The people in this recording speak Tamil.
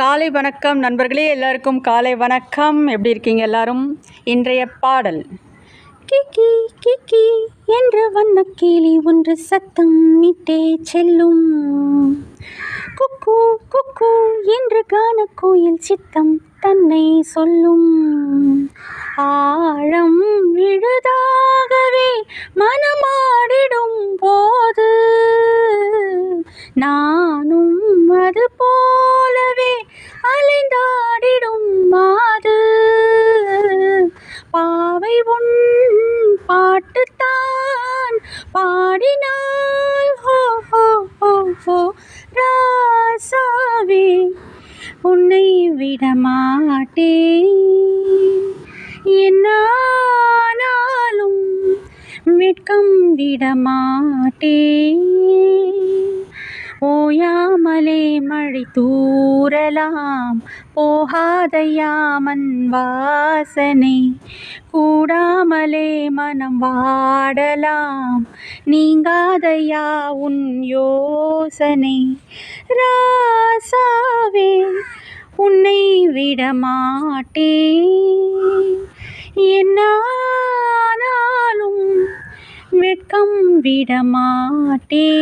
காலை வணக்கம் நண்பர்களே, எல்லாருக்கும் காலை வணக்கம். எப்படி இருக்கீங்க எல்லாரும்? இன்றைய பாடல் கிக்கி கிக்கி என்ற வண்ணக்கிளி ஒன்று சத்தம் இட்டே செல்லும். குக்கு குக்கு என்று கானக்கோயில் சித்தம் தன்னை சொல்லும். ஆழம் விழுதாகவே மனமாடிடும் போது நானும் அது போலவே அலைந்தாடிடும் மாது. பாவை உன் பாட்டுத்தான் பாடினாள் ஹோ ஹோ ஹோ ஹோ. ராசாவே உன்னை விடமாட்டேன், என்னாலும் வெட்கம் விடமாட்டேன். ஓயாமலே மழை தூறலாம், போகாதையா மண் வாசனை. கூடாமலே மனம் வாடலாம், நீங்காதையா உன் யோசனை. ராசாவே உன்னை விடமாட்டேன், என்னாலும் வெட்கம் விடமாட்டேன்.